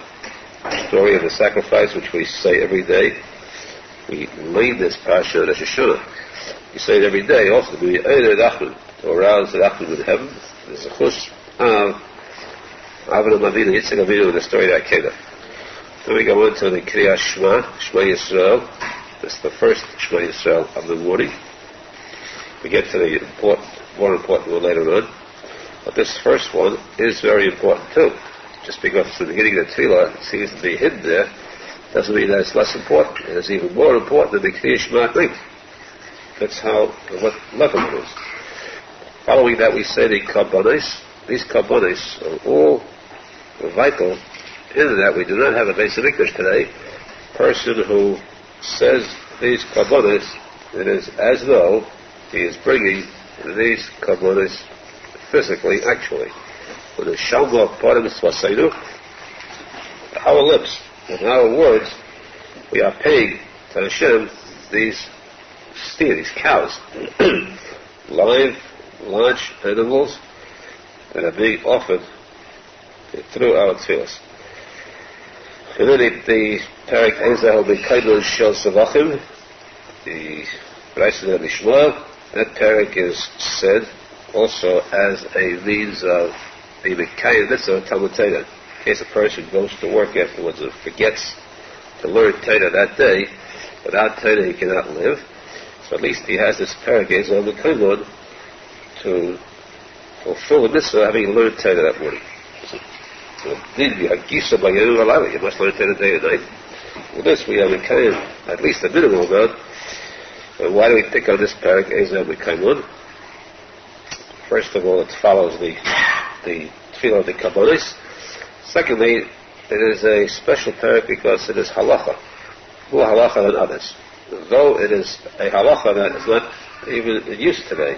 story of the sacrifice, which we say every day. We lead this parasha of Rosh Hashanah. We say it every day. Also, we Nachman to arouse the Nachman in heaven. There's a chus of Avraham Avinu, Yitzchak Avinu, in the story of Akedah. Then we go on to the Kriyas Shema, Shema Yisrael. This is the first Shema Yisrael of the morning. We get to the more important one later on. But this first one is very important too. Just because it's the beginning of the Tefillah, it seems to be hidden there, doesn't mean that it's less important. It is even more important than the Kriyas Shema thing. That's what level it is. Following that, we say the Kabbanis. These Kabbanis are all vital in that we do not have a Beis HaMikdash today. Person who says these Kabbanis, it is as though he is bringing these Kabbanis physically, actually. When the Shalma Parim Svasenu, our lips and our words, we are paying to Hashem these steer, these cows, live, large animals that are being offered through our tefillas. And then the Parak Arizal B'Kaidon Shel Savachim, the Raisa of Shmuel, that Parak is said also as a means of the Mekayim Mitzvah Talmud Torah. In case a person goes to work afterwards and forgets to learn Torah that day, without Torah he cannot live. So at least he has this Parak Arizal B'Kaidon to fulfill the mitzvah having learned Torah that morning. You must learn Torah day and night. With this we have Mekayim at least a minimum amount. And why do we pick on this Parak Arizal B'Kaidon? First of all, it follows the Tefillah of the Kabbanis. Secondly, it is a special parak because it is halacha, more halacha than others. Though it is a halacha that is not even in use today.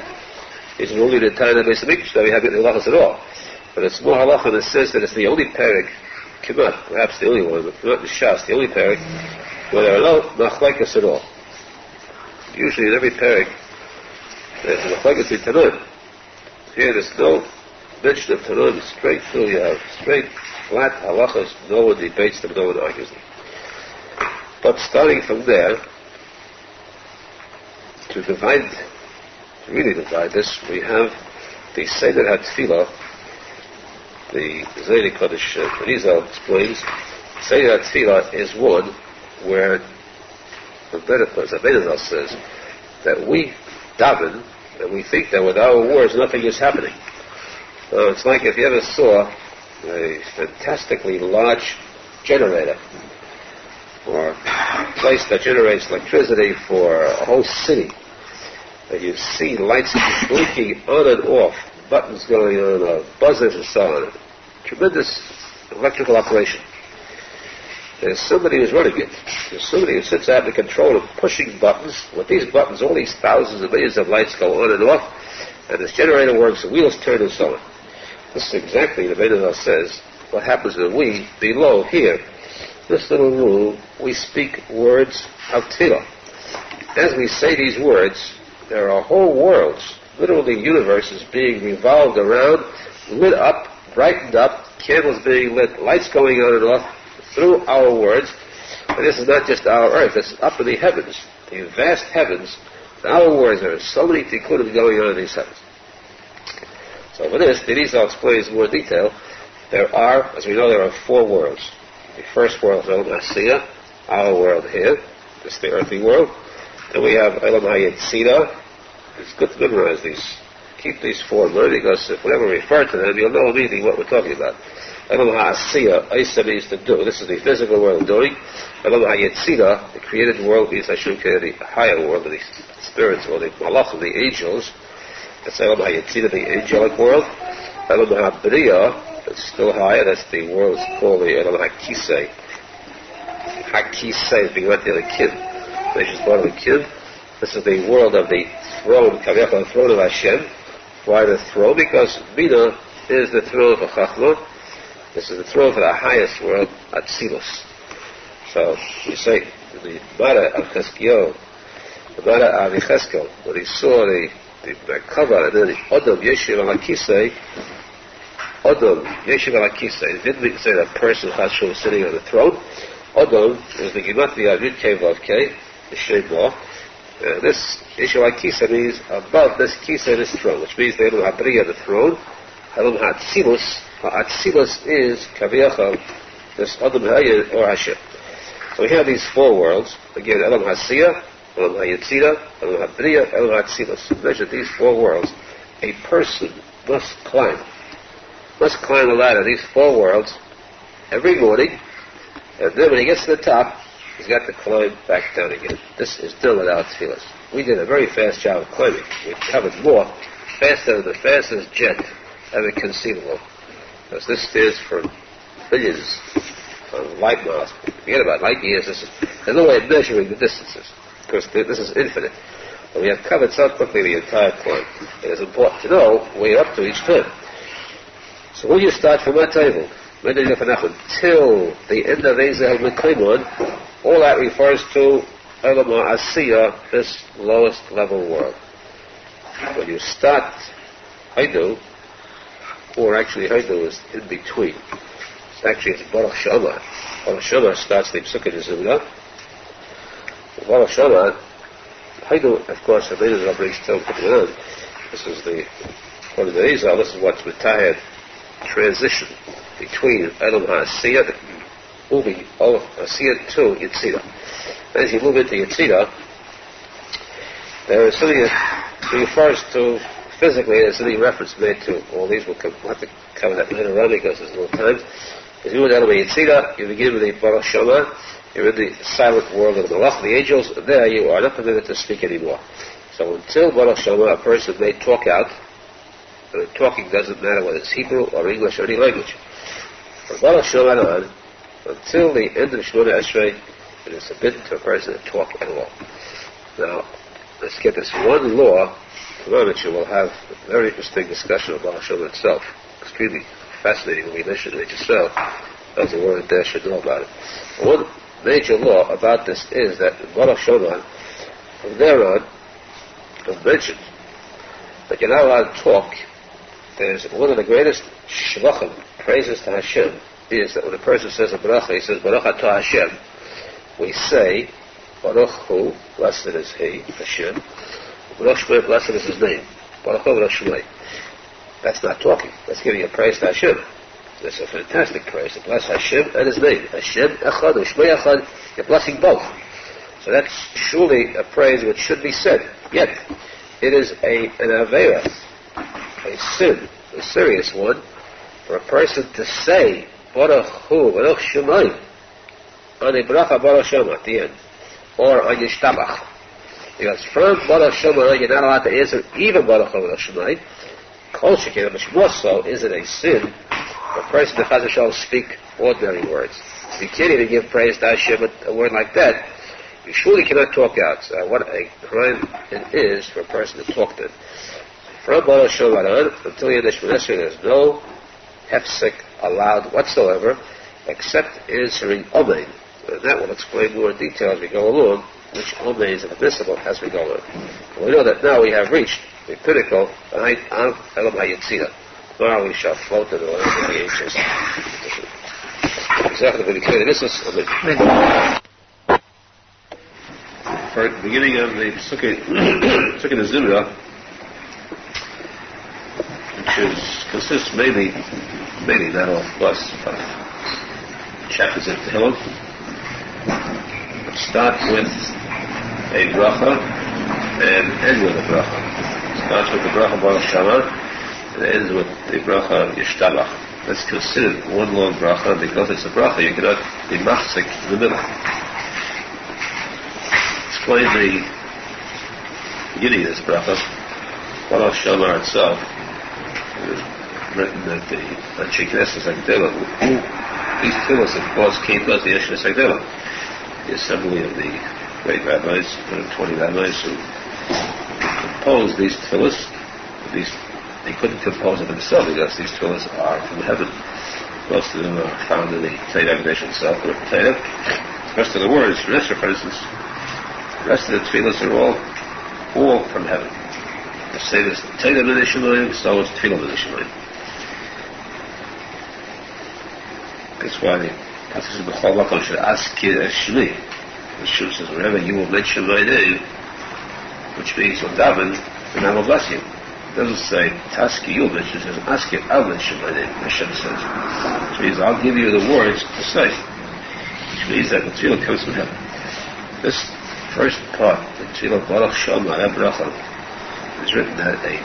It's only the time of the Beis HaMikdash that we have any halachas at all. But it's more halacha in the sense that it's the only parak, perhaps the only one, but not the Shas, the only parak, where there are no machlekes at all. Usually in every parak, there's a machlekes in Tanakh. Here there's no mention of Tanakh, straight through, you have straight, flat halachas, no one debates them, no one argues them. But starting from there, to really divide this, we have the Seder HaTfilah, the Zaydik Kodesh Arizal explains, Seder HaTfilah is one where the Arizal says that we daven and we think that with our words nothing is happening. It's like if you ever saw a fantastically large generator or a place that generates electricity for a whole city, and you see lights blinking on and off, buttons going on, buzzers and so on. Tremendous electrical operation. There's somebody who's running it. There's somebody who sits out in the control of pushing buttons. With these buttons, all these thousands and millions of lights go on and off, and this generator works, the wheels turn and so on. This is exactly, the Menachem says, what happens when we, below here, this little room, we speak words of tefillah. As we say these words, there are whole worlds, literally universes being revolved around, lit up, brightened up, candles being lit, lights going on and off, through our words. And this is not just our earth, it's up in the heavens, the vast heavens. Our words, there are so many Tikuney going on in these heavens. So for this, the Arizal explains in more detail. There are, as we know, there are four worlds. The first world is Olam Asiya, our world here, this is the earthly world. Then we have Olam HaYetzirah. It's good to memorize these, keep these four in mind, because if we ever refer to them, you'll know immediately what we're talking about. Elam ha'asiyah, Isa means to do. This is the physical world of doing. Elam ha'yetzira, the created world, means I should create the higher world of the spirits, or the malach, the angels. That's Elam ha'yetzira, the angelic world. Elam ha'briya, it's still higher, that's the world called the Elam ha'kisei. Ha'kisei is being right there, the kid. Nation's part of the kid. This is the world of the throne, the throne of Hashem. Why the throne? Because Bina is the throne of Chachma. This is the throne for the highest world, Atzilus. So we say the Mara of Cheskel, the Mara of Cheskel, when he saw the cover and then the Odom Yeshiv al Akisei, Odom Yeshiv al Akisei. It didn't say that person Chashul was sitting on the throne. Odom is the Gematria of Yud Kei Vav Kei, the Shem Law. This Yeshiv al Akisei means above this Kisei, this throne, which means the Elum HaBriya, the throne. Elum HaTzilus. Atzilus is Kaviyachal, this Adam Hayy or Hashem. So we have these four worlds. Again, Elam Hasiyah, Elam Hayetzira, Elam Habriya, Elam Hatzilus. Measure these four worlds. A person must climb the ladder, these four worlds, every morning, and then when he gets to the top, he's got to climb back down again. This is done without tefillas. We did a very fast job of climbing. We covered more, faster than the fastest jet ever conceivable. Because this stands for billions of light miles. Forget about light years. There's no way of measuring the distances, because this is infinite. But we have covered so quickly the entire climb. It is important to know where you're up to each time. So when you start from that table, till the end of Arizal Meklimon, all that refers to Elam Asiyah, this lowest level world. When you start Haidu, or actually Haidu is in between. It's Baruch Shama. Baruch Shama starts the Tikuney Zohar. Baruch Shama, Haidu, of course, the Arizal brings till Tikuney. This is the, according to Arizal, this is what's Metahed transition between Elam HaSiyah, moving Asiyah to Yetzirah. As you move into Yetzirah, there is something that refers to physically, there's any reference made to all these. We'll have to cover that later on because there's no time. As you move down to Yetzirah, you begin with the Baruch Shama, you're in the silent world of the Malach, the angels, and there you are not permitted to speak anymore. So until Baruch Shama, a person may talk out, and talking doesn't matter whether it's Hebrew or English or any language. From Baruch Shama on, until the end of Shemona Esrei, it is forbidden to a person to talk at all. Now, let's get this one law. Tomorrow we'll have a very interesting discussion of Baruch Shama itself. Extremely fascinating when we mention it yourself. Those who weren't there should know about it. One major law about this is that in Baruch Shama, from there on, I've mentioned that you're not allowed to talk. There's one of the greatest shvachim, praises to Hashem, is that when a person says a bracha, he says Baruch Atah Hashem. We say Baruch Hu, blessed is He, Hashem. Baruch Shmei, blessed is His name. Baruch Hu, Baruch Shmei. That's not talking. That's giving a praise to Hashem. That's a fantastic praise to bless Hashem and His name. Hashem Echad, Shmei Echad. You're blessing both. So that's surely a praise which should be said. Yet, it is an Aveira, a sin, a serious one, for a person to say Baruch Hu, Baruch Shemai, on a bracha Baruch Shema at the end, or on Yishtabach. Because from Baruch Shema, you're not allowed to answer even Baruch Hu, Baruch Shemai. Kol Shekhinah, much more so, is it a sin for a person to Chaz V'Shalom speak ordinary words. So you can't even give praise to Hashem with a word like that. You surely cannot talk out. So what a crime it is for a person to talk then. From Baruch Shema on, until the end of Shemona Esrei, there's no hefsek allowed whatsoever, except answering Omein. And that will explain more in detail as we go along, which Omein is admissible as we go along. And we know that now we have reached the pinnacle, the height of Elam HaYetzirah. Tomorrow we shall float in the land of the angels. For the beginning of the Tikuney Zohar, which consists mainly not all plus chapters in Tehillim. Start with a bracha and end with a bracha. Starts with the bracha Baruch Shama and ends with the bracha Yishtabach. That's considered one long bracha, and because it's a bracha, you cannot be machzik in the middle. Explain the beginning of this bracha. Baruch Shamar itself, written at the Anshe Knesset Agdela. These tefillos, of course, came to us the Anshe Agdela, the assembly of the great rabbis, 120 rabbis who composed these tefillos. They couldn't compose it themselves because these tefillos are from heaven. Most of them are found in the Torah itself, or Torah. The rest of the words, for instance, the rest of the tefillos are all from heaven. The same as Torah Menachem, so is Tefillah Menachem. That's why the passage of the B'chol Makom should ask Shmi. The Shul says, whenever you will mention my name, which means you'll daven, then I will bless you. It doesn't say, Taski, you'll mention, it says, ask you, I'll mention my name, Hashem says. Which means I'll give you the words to say. Which means that the Tefillah comes from heaven. This first part, the Tefillah Baruch Shem R Avraham, is written at a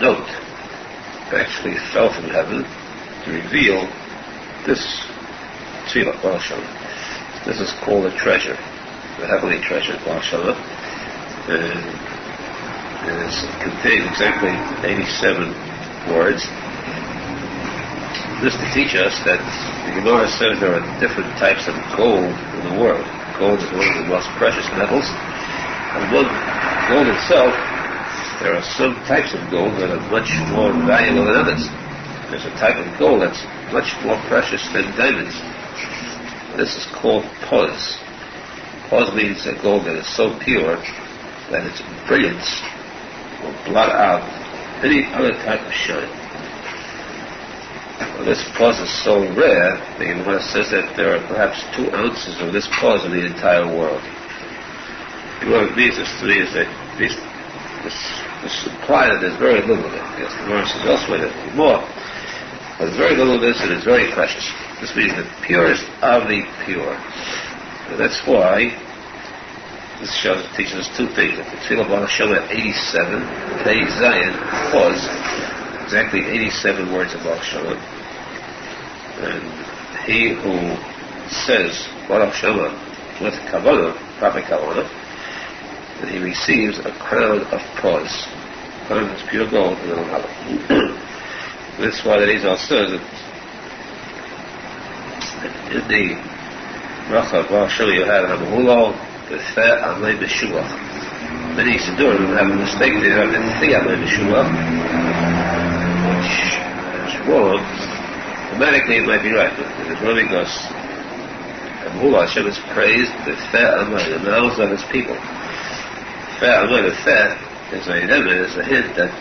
note that actually fell from heaven to reveal this Tefillah Baruch Shem. This is called a treasure, the heavenly treasure, Baruch Shem. And it contains exactly 87 words. This to teach us that the Gemara says there are different types of gold in the world. Gold is one of the most precious metals. And among gold itself, there are some types of gold that are much more valuable than others. There's a type of gold that's much more precious than diamonds. This is called pos. Pos means a gold that is so pure that its brilliance will blot out any other type of shine. Well, this pos is so rare, the Gemara says that there are perhaps 2 ounces of this pos in the entire world. What it means to me is that the supply that there's very little of it. Yes, the Gemara says elsewhere that there's more, but there's very little of this and it's very precious. This means the purest of the pure. And that's why this teaches us 2 things. That the Tefillah Baruch Shem at 87, Pei Zayin, was exactly 87 words of Baruch Shem. And he who says Baruch Shem with kavanah, proper kavanah, that he receives a crown of pos. Crown is pure gold and it'll have it. That's why the Arizal says that in the bracha of Baruch Shem you have Hamahulal, B'feh Amay B'shuach. Many Siddurim have a mistake. They have B'feh Amay B'shuach, which is wrong. Grammatically it might be right, but it's wrong because Hamahulal Hashem is praised B'feh Amay, the mouths of his people. B'feh Amay, B'feh is a hint that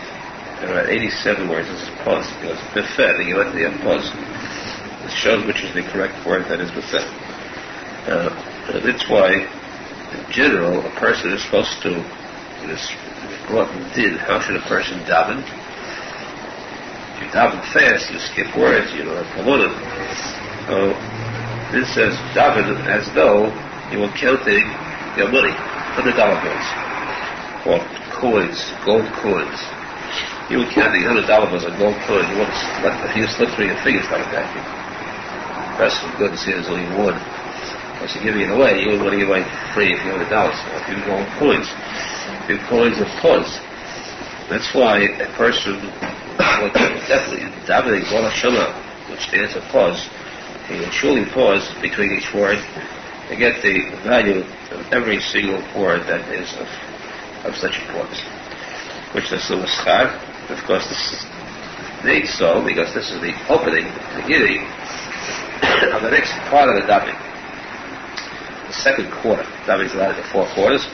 there are 87 words. This is pos, because B'feh, the Yeleti of pos. It shows which is the correct word, that is B'feh. And that's why, in general, a person is supposed to, this brought in din, how should a person daven? If you daven fast, you skip words, you don't have kavanah. So, this says daven as though you were counting your money, $100 bills, or coins, gold coins. You were counting $100 bills of gold coins. You wouldn't if you slip through your fingers like that. You press some good and see there's only one. Once you give it away, you wouldn't want to give away free if you $100. So if you gold coins, if coins of pos. That's why a person would definitely davening Baruch Shem, which stands for pos, he will truly pause between each word to get the value of every single word that is of such importance. Which is the Schar. Of course, this is made so because this is the opening, the beginning of the next part of the davening. The second quarter. Davening is divided into 4 quarters.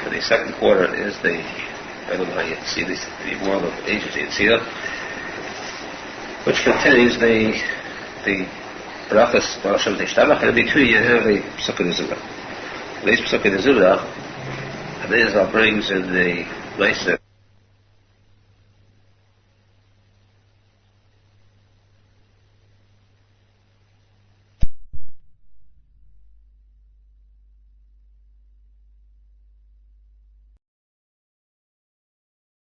And the second quarter is I don't know how you can see this, the world of ages, you can see that, which contains the brachas, Baruch Shem Tishtabach, and in between you have the Tikuney Zohar. These Tikuney Zohar, and Arizal brings in the Moshe